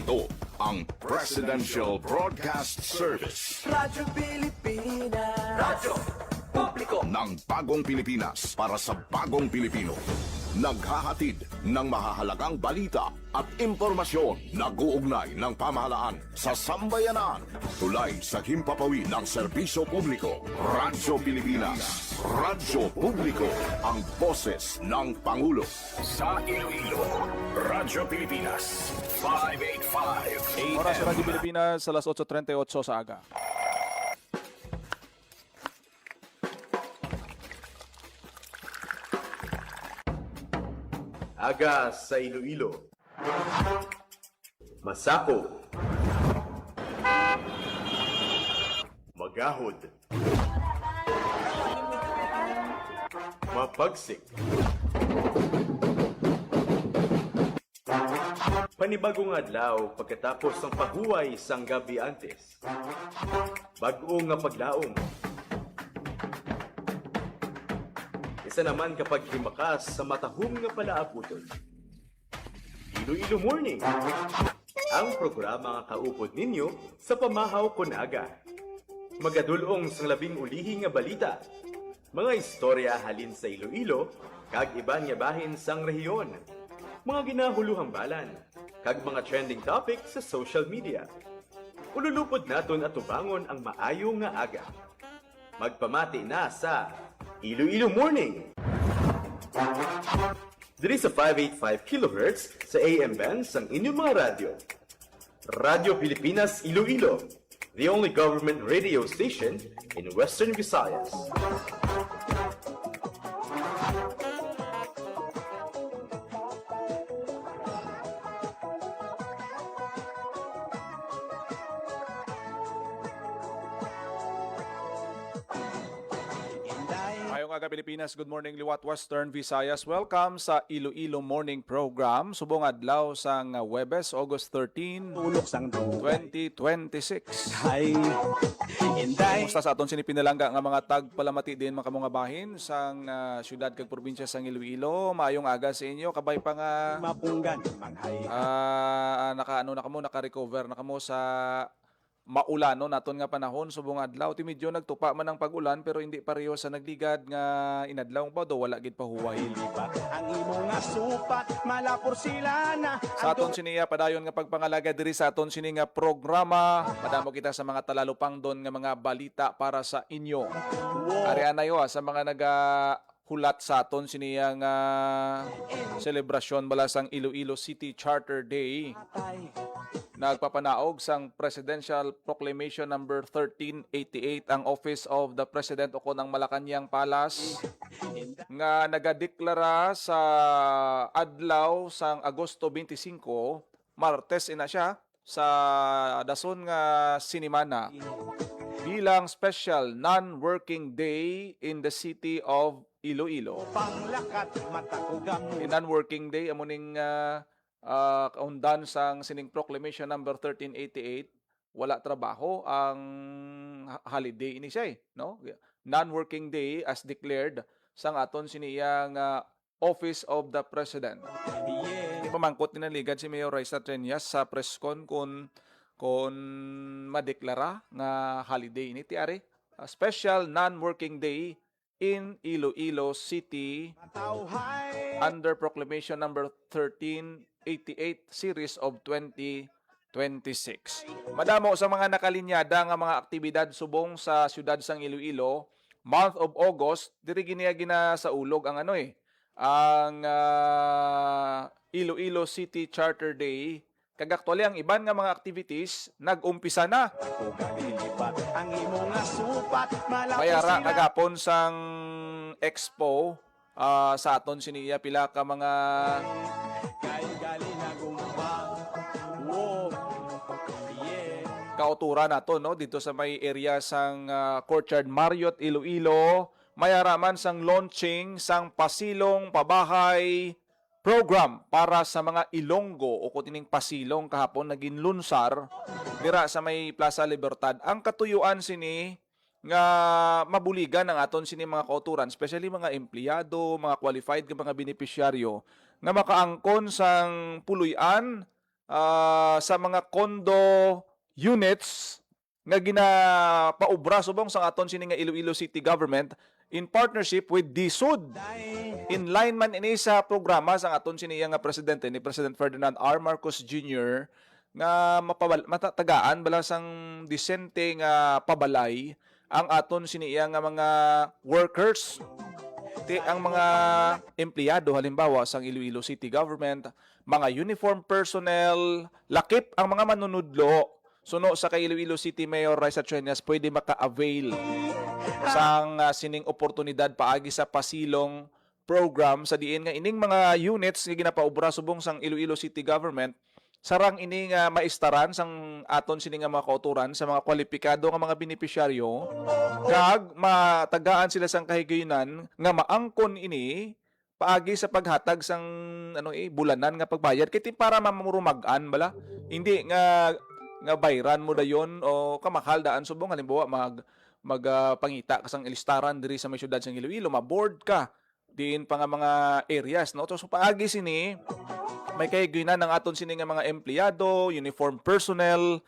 Ito ang Presidential Broadcast Service Radyo Pilipinas. Radyo Publiko ng Bagong Pilipinas para sa Bagong Pilipino. Naghahatid ng mahahalagang balita at impormasyon na guugnay ng pamahalaan sa sambayanan. Tulay sa himpapawid ng serbisyo publiko. Radyo Pilipinas. Radyo Publiko. Ang boses ng Pangulo. Sa Iloilo, Radyo Pilipinas. 585 Oras sa Radyo Pilipinas, alas 8:38 sa aga. Aga sa Iloilo. Masako. Magahod. Mapagsik. Panibagong adlaw pagkatapos ng paghuway sang gabi antes. Bag-o nga paglaom. Isa naman kapag himakas sa matahong nga palaaputon. Iloilo Morning, ang programa nga kaupod ninyo sa pamahaw kon aga. Magadulong sang labing ulihi nga balita, mga istorya halin sa Iloilo, kag iban nga bahin sang rehiyon, mga ginahuluhang balan, kag mga trending topic sa social media. Ululupod naton at tubangon ang maayo nga aga. Magpamati na sa Iloilo Morning! Diri sa 585 kHz sa AM bands ang inyong mga radyo. Radyo Pilipinas Iloilo, the only government radio station in Western Visayas. Ngayong aga Pilipinas, good morning liwat Western Visayas. Welcome sa Iloilo Morning Program. Subong adlaw sang Huwebes, August 13, 2026. Hay Inday. Kumusta sa aton sinipinalangga nga mga tagpalamati din mga mga bahin sang syudad kag probinsya sang Iloilo. Maayong aga sa inyo. Kabay pa nga Mapunggan manghay. naka-recover na kamo sa maulano naton nga panahon subong adlaw ti medyo nagtupa man ang pag-ulan pero hindi pareho sa nagligad nga inadlaw pa do wala gid pahuway. Liba ang imo nga supat malapor sila na. Sa aton siniya padayon nga pagpangalaga diri sa aton sini nga programa, madamo kita sa mga talalupang don nga mga balita para sa inyo. Ari anayo sa mga hulat sa aton siniya nga selebrasyon bala sang Iloilo City Charter Day. Nagpapanaog sang Presidential Proclamation number 1388 ang Office of the President o ng Malacañang Palace nga nagadeklara sa adlaw sang Agosto 25, Martes ina siya sa dason nga sinimana bilang special non-working day in the city of Iloilo. Panglakat matakugang mo. Non-working day amuning kaundan sang sining Proclamation number 1388 wala trabaho ang holiday ini siya no, non-working day as declared sang aton siniyang Office of the President. Yeah. Pamangkot ni naligad si Mayor Raisa Trenyas sa presscon kon madeklara nga holiday ini ti ari special non-working day in Iloilo City under Proclamation number 1388 series of 2026. Madamo sa mga nakalinyada nga mga aktibidad subong sa siyudad sang Iloilo, month of August diri gina sa ulog ang ang Iloilo City Charter Day. Kag actually ang iban nga mga activities nag-umpisa na. Ang imo nga supat malapor Mayara sila. kagapon sang expo sa aton siniya pila ka mga Kay gali na gumbang. Wow. Yeah. kauturan nato no dito sa may area sang Courtyard Marriott Iloilo. Mayara man sang launching sang Pasilong Pabahay program para sa mga Ilonggo o kutining pasilong kahapon naging lunsar dira sa may Plaza Libertad. Ang katuyuan sini nga mabuligan ang aton sini mga kauturan, especially mga empleyado, mga qualified nga mga benepisyaryo nga makaangkon sang puluyan sa mga condo units nga ginapaubra subong sa aton sini nga Iloilo City Government in partnership with DSUD. In line man ini sa programa sa aton sini nga presidente ni President Ferdinand R. Marcos Jr. nga matatagaan bala sang disente nga pabalay ang aton sini nga mga workers, ang mga empleyado halimbawa sang Iloilo City Government, mga uniform personnel, lakip ang mga manunudlo. Suno sa kay Iloilo City Mayor Raisa Trias pwede maka-avail sang sining oportunidad paagi sa pasilong program sa diin nga ining mga units nga ginapaubra subong sang Iloilo City Government sarang ini nga maistaran sang aton sini nga mga kauturan sa mga kwalipikado nga mga benepisyaryo kag matagaan sila sang kahigayunan nga maangkon ini paagi sa paghatag sang bulanan nga pagbayad kiti para mamurumag-an bala hindi nga bayran mo dayon o kamakal daan subong halimbawa pangita ka sang ilistaran diri sa may syudad sang Iloilo maboard ka diin pa nga mga areas no so paagi sini may kahigayunan ng aton sini nga mga empleyado, uniform personnel,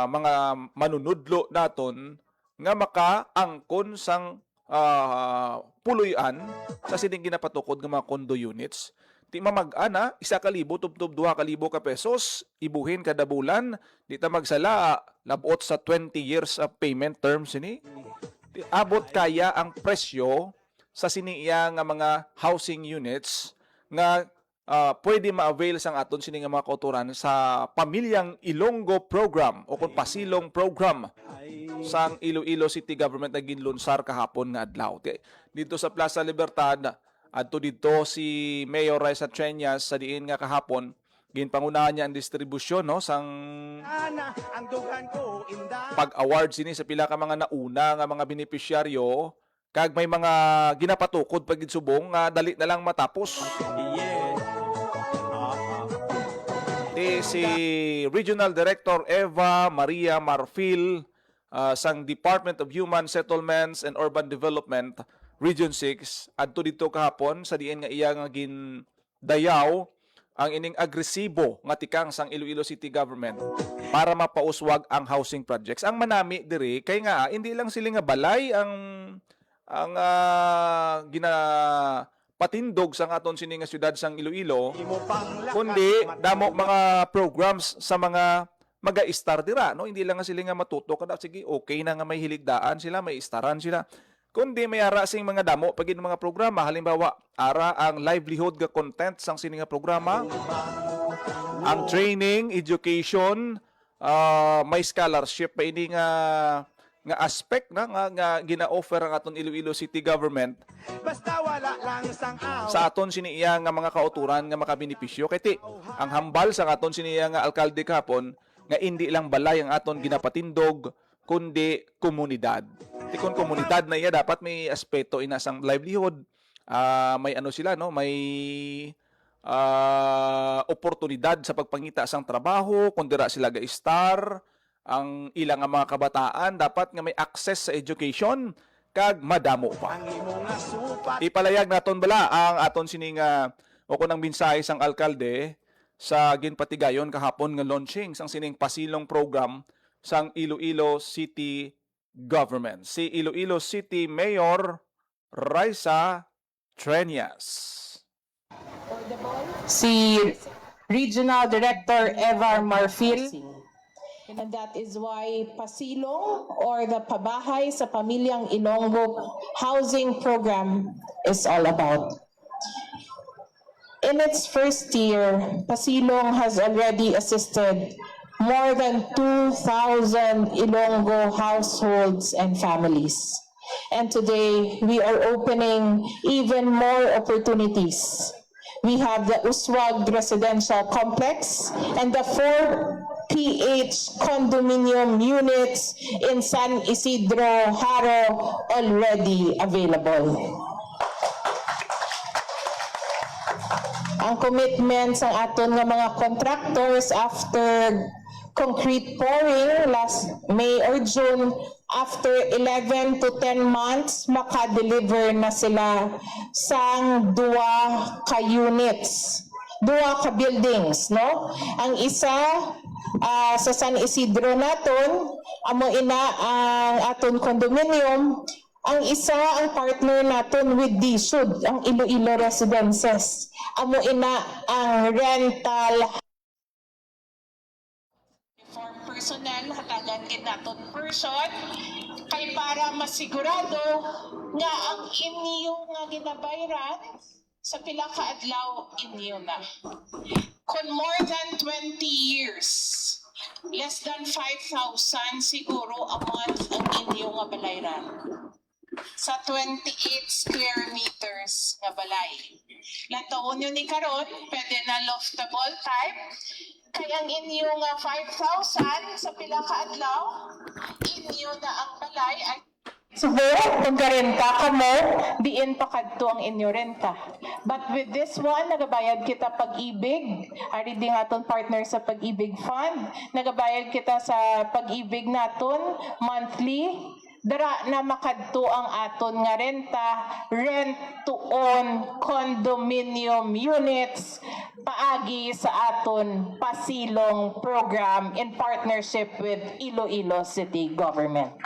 mga manunudlo naton nga makaangkon sang puloy-an sa sining ginapatukod nga mga condo units. Di mamag-ana, 1,000 tubtub 2,000 ka pesos, ibuhin kada bulan, di ta magsala, labot sa 20 years of payment terms ini. Abot kaya ang presyo sa siniya nga mga housing units nga pwede ma-avail sang aton sini nga mga kauturan sa Pamilyang Ilonggo Program o kung pasilong program sang Iloilo City Government na ginlunsar kahapon nga adlaw. Dito sa Plaza Libertad, adto dito si Mayor Raisa Trias sa diin nga kahapon ginpangunahan niya ang distribusyon no sang pag-award sini sa pila ka mga nauna nga mga benepisyaryo kag may mga ginapatukod pag subong nga dali na lang matapos. Si Regional Director Eva Maria Marfil sang Department of Human Settlements and Urban Development Region 6 adto dito kahapon sa diin nga iya nga gindayaw ang ining agresibo nga tikang sang Iloilo City Government para mapauswag ang housing projects. Ang manami diri kay nga hindi lang sila nga balay ang patindog sa aton sini nga syudad sang Iloilo kundi damo mga programs sa mga maga-star dira no hindi lang nga sila nga matuto kada sige okay na nga may hiligdaan sila may istaran sila kundi may ara sing mga damo pagin mga programa halimbawa ara ang livelihood nga content sang sini nga programa ang training education may scholarship pa ini nga aspect na nga gina-offer ang aton Iloilo City Government basta wala lang sang sa aton siniya nga mga kauturan nga makabenepisyo kay ang hambal sa aton siniya nga alkalde kahapon nga hindi lang balay ang aton ginapatindog kundi komunidad. Kung komunidad na iya dapat may aspeto inasang livelihood, may sila no, may oportunidad sa pagpangita sang trabaho, kung dira sila ga-star, ang ilang mga kabataan dapat nga may access sa education kag madamo pa. Ipalayag naton bala ang aton sining o kunang mensahe sang alkalde sa ginpatigayon kahapon nga launching sang sining pasilong program sang Iloilo City Government. Si Iloilo City Mayor Raisa Trias. Si Regional Director Eva Marfil. And that is why Pasilong or the Pabahay sa Pamilyang Ilonggo Housing Program is all about. In its first year, Pasilong has already assisted more than 2,000 Ilonggo households and families. And today, we are opening even more opportunities. We have the Uswag Residential Complex and the 4 PH condominium units in San Isidro, Haro already available. Ang commitment sa aton nga mga contractors after concrete pouring last May or June, after 11 to 10 months, maka-deliver na sila sang 2 ka units duha ka buildings, no? Ang isa sa San Isidro naton, amo ina ang aton condominium. Ang isa ang partner naton with DSUD, ang Iloilo Residences. Amo ina ang rental for personnel, hatagan din naton person kay para masigurado nga ang inyo nga ginabayran sa pila ka adlaw inyo na. Kung more than 20 years, less than 5,000 siguro a month ang inyo nga balayran. Sa 28 square meters nga balay. Lataon nyo ni karon, pwede na loftable type. Kaya ang inyo nga 5,000 sa pila ka adlaw, inyo na ang balay ay siguro, kung karenta ka mo, diin pa kadto ang inyo renta. But with this one, nagabayad kita pag-ibig. Ari di naton partner sa pag-ibig fund. Nagabayad kita sa pag-ibig naton monthly. Dara na makadto ang aton nga renta, rent to own condominium units, paagi sa aton pasilong program in partnership with Iloilo City Government.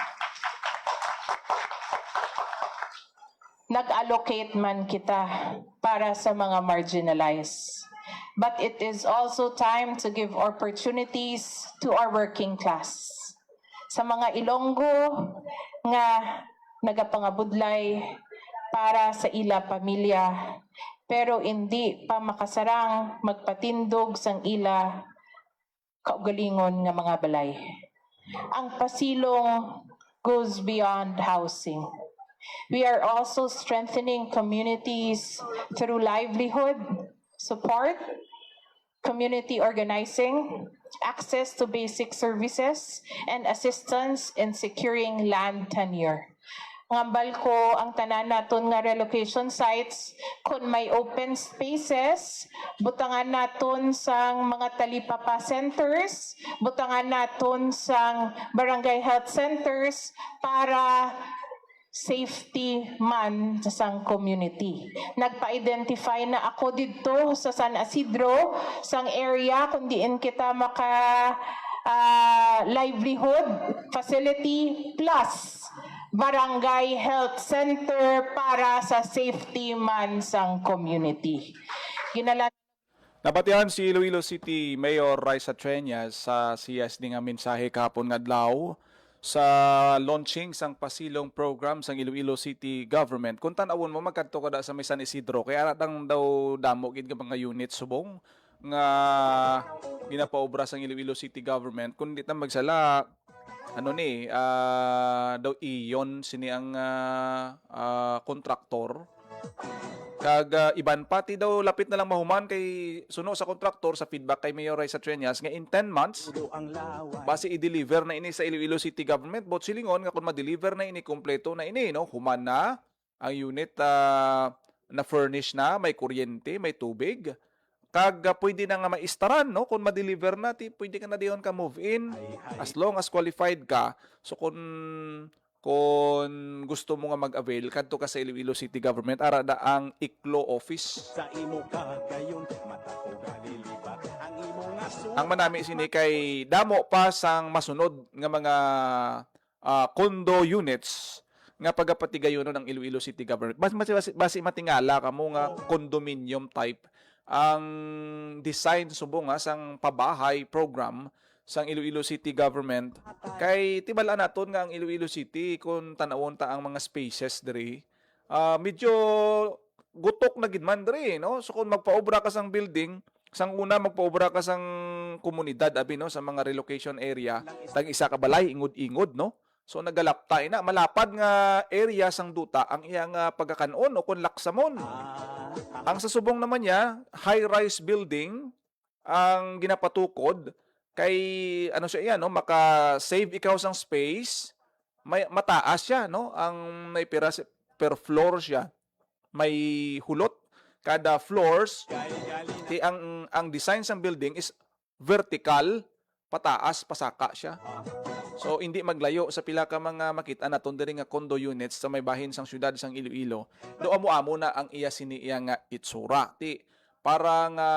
Nag-allocate man kita para sa mga marginalized. But it is also time to give opportunities to our working class. Sa mga Ilonggo nga nagapangabudlay para sa ila pamilya, pero hindi pa makasarang magpatindog sang ila kaugalingon nga mga balay. Ang pasilong goes beyond housing. We are also strengthening communities through livelihood, support, community organizing, access to basic services, and assistance in securing land tenure. Ngambal ko ang tanan naton nga relocation sites, kung may open spaces, butangan naton sang mga talipapa centers, butangan naton sang barangay health centers para safety man sa sang community. Nagpa-identify na ako dito sa San Isidro, sang area kung diin kita maka livelihood facility plus barangay health center para sa safety man sang community. Ginala Nabatihan si Iloilo City Mayor Raisa Treñas sa siyas nga mensahe kahapon nga adlaw sa launching sang pasilong program sang Iloilo City Government. Kung tanawon mo, magkadto ka da sa may San Isidro, kaya aratang daw damo gid ka mga unit subong nga ginapaobra sang Iloilo City Government. Kung di ta magsala, daw iyon sini ang kontraktor. Kag iban pati daw lapit na lang mahuman kay suno sa kontraktor sa feedback kay Mayor Raisa Treñas nga in 10 months base i-deliver na ini sa Iloilo City Government bot silingon nga kung ma-deliver na ini kompleto na ini no human na ang unit na furnish na may kuryente may tubig kag pwede na nga maistaran no kung ma-deliver na pwede ka na diyon ka move in as long as qualified ka so kung gusto mo nga mag-avail, kadto ka sa Iloilo City Government, ara na ang ICLO office. Sa imo ka gayon, mata ko galiliba. Ang imo nga Ang manami sini kay damo pa sang masunod nga mga condo units nga pagapatigayon ng Iloilo City Government. Basi matingala kamo nga condominium type ang design subo nga sang pabahay program sang Iloilo City Government kay tibalaan naton nga ang Iloilo City kung tanawon ta ang mga spaces diri medyo gutok na gid man diri no so kung magpaobra ka sang building sang una magpaobra ka sang komunidad abi no sa mga relocation area tag isa ka balay ingod-ingod no so nagalaptay na malapad nga area sang duta ang iyang pagkakanon o kun laksamon ang sasubong naman niya high rise building ang ginapatukod kay ano siya no maka-save ikaw sang space may mataas siya no ang may per floor siya may hulot kada floors ang design sang building is vertical pataas pasaka siya so hindi maglayo sa pila ka mga makita naton diri nga condo units sa may bahin sang syudad sang Iloilo do amo na ang iya sini iya nga itsura para nga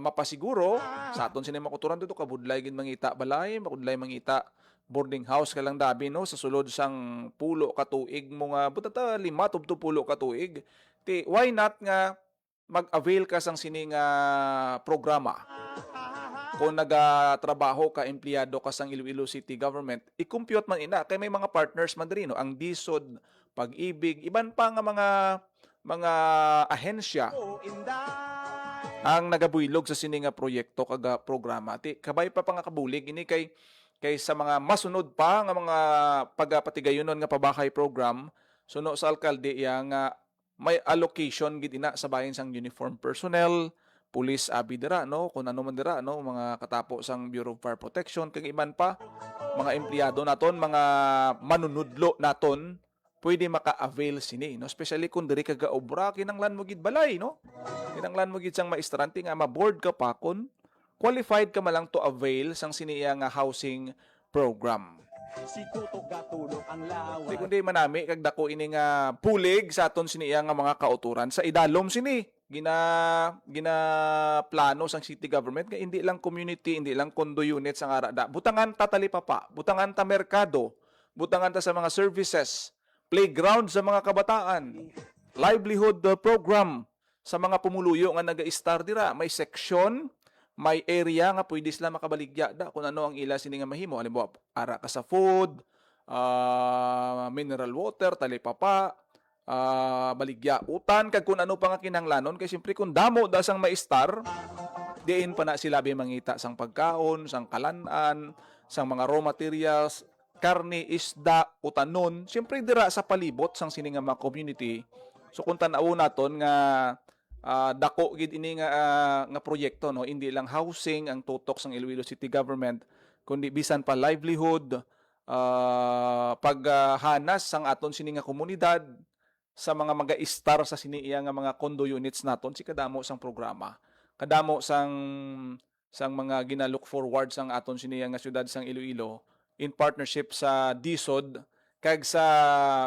mapasiguro sa aton sini makuturan dito kabudlay gid mangita balay, makudlay mangita boarding house ka lang dabi no sa sulod sang pulo ka tuig mo nga butata 5 tubto pulo ka tuig. Ti why not nga mag-avail ka sang sini nga programa. Kung nagatrabaho ka, empleyado ka sang Iloilo City Government, i-compute man ina kay may mga partners man diri no, ang DSUD, Pag-ibig, iban pa nga mga ahensya ang nagabuylog sa sini nga proyekto kaga programa. Ti kabay pa nga kabulig ini kay sa mga masunod pa nga mga pagapatigayonon nga pabahay program suno sa alkalde yang may allocation gid ina sa bahin sang uniform personnel, police abi dira no, kung ano man dira no, mga katapo sang Bureau of Fire Protection kag iban pa mga empleyado naton, mga manunudlo naton pwede maka-avail sini no, especially kung diri ka gaobra kinanglan mo gid balay no, kinanglan mo gid sang maestrante nga ma-board ka pa kun qualified ka malang to avail sang siniya nga housing program. Si Tutok gatulog ang laway. Di kundi manami kag dako ini nga pulig sa aton siniya nga mga kauturan sa idalom sini gina plano sang city government nga hindi lang community, hindi lang condo units ang arada. Butangan ta talipapa, butangan ta merkado, butangan ta sa mga services, playground sa mga kabataan, livelihood program sa mga pumuluyo nga naga-star dira, may section, may area nga pwede sila makabaligya da kung ano ang ila sini nga mahimo. Halimbawa, ara ka sa food, mineral water, talipapa, baligya utan kag kung ano pa nga kinahanglanon kay siyempre kung damo da sang maistar diin pa na sila mangita sang pagkaon, sang kalanan, sang mga raw materials, karne, isda, utanon, siyempre dira sa palibot sang sini nga mga community. So kung tan-aw naton nga dako gid ini nga proyekto no, hindi lang housing ang tutok sang Iloilo City Government kundi bisan pa livelihood, paghanas sang aton sini nga komunidad sa mga maga-star sa siniya nga mga condo units naton si kadamo sang programa, kadamo sang mga ginalook forward sang aton siniya nga syudad sang Iloilo in partnership sa DSUD kag sa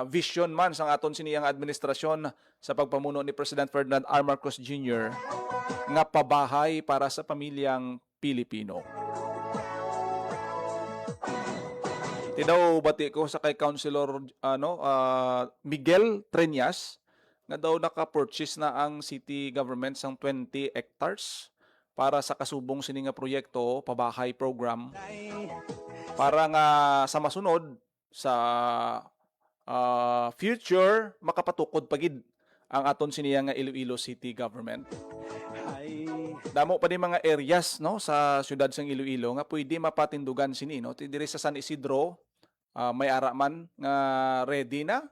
vision man sang aton siniyang administrasyon sa pagpamuno ni President Ferdinand R. Marcos Jr. nga pabahay para sa pamilyang Pilipino. Tidaw bati ko sa kay Councilor Miguel Treñas nga daw naka-purchase na ang city government sang 20 hectares para sa kasubong sini nga proyekto pabahay program para nga sa masunod sa future makapatukod pagid ang aton siniya nga Iloilo City Government. Damo pa din mga areas no sa syudad sang Iloilo nga pwede mapatindugan sini no. Diri sa San Isidro may araman nga ready na.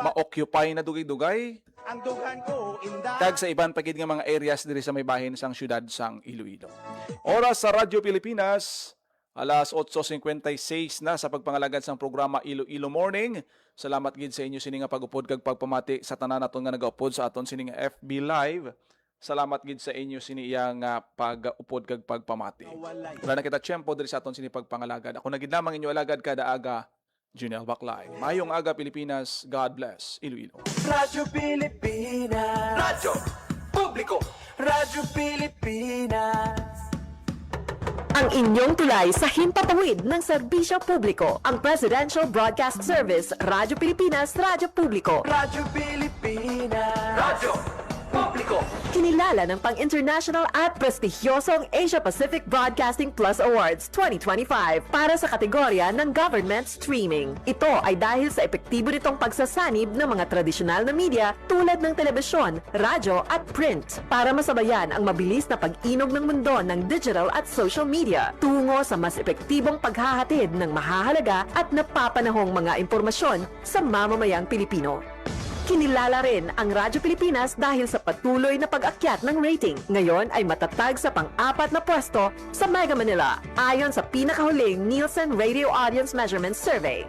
Ma-occupy na dugay-dugay. Ang dugan ko inda. Kag sa iban pagid nga mga areas diri sa may bahin sang syudad sang Iloilo. Oras sa Radyo Pilipinas, alas 8:56 na sa pagpangalagad sang programa Iloilo Morning. Salamat gid sa inyo sini nga pag-upod kag pagpamati sa tanan naton nga nagaupod sa aton sini nga FB Live. Salamat gid sa inyo sini nga pag-upod kag pagpamati. Wala na kita tiyempo diri sa aton sini pagpangalagad. Ako na gid lamang inyo alagad kada aga, Junel Baclay. Mayong aga Pilipinas. God bless Iloilo. Radyo Pilipinas. Radyo Publiko. Radyo Pilipinas. Ang inyong tulay sa himpapawid ng serbisyo publiko. Ang Presidential Broadcast Service, Radyo Pilipinas, Radyo Publiko. Radyo Pilipinas. Radyo Publiko. Kinilala ng pang-international at prestigyosong Asia Pacific Broadcasting Plus Awards 2025 para sa kategorya ng Government Streaming. Ito ay dahil sa epektibo nitong pagsasanib ng mga tradisyonal na media tulad ng telebisyon, radyo at print para masabayan ang mabilis na pag-inog ng mundo ng digital at social media tungo sa mas epektibong paghahatid ng mahahalaga at napapanahong mga impormasyon sa mamamayang Pilipino. Kinilala rin ang Radyo Pilipinas dahil sa patuloy na pag-akyat ng rating. Ngayon ay matatag sa pang-4 na pwesto sa Mega Manila ayon sa pinakahuling Nielsen Radio Audience Measurement Survey.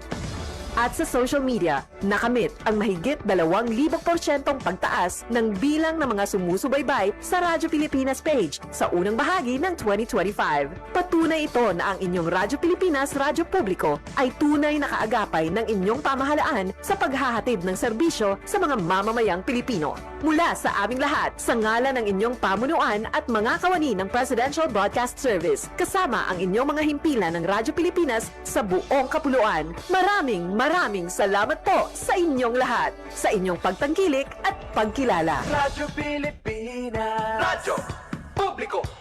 At sa social media, nakamit ang mahigit 2,000% pagtaas ng bilang ng mga sumusubaybay sa Radyo Pilipinas page sa unang bahagi ng 2025. Patunay ito na ang inyong Radyo Pilipinas Radyo Publiko ay tunay na kaagapay ng inyong pamahalaan sa paghahatid ng serbisyo sa mga mamamayang Pilipino. mula sa aming lahat sa ngalan ng inyong pamunuan at mga kawani ng Presidential Broadcast Service kasama ang inyong mga himpilan ng Radyo Pilipinas sa buong kapuluan. Maraming salamat po sa inyong lahat, sa inyong pagtangkilik at pagkilala. Radyo Pilipinas. Radyo Publiko.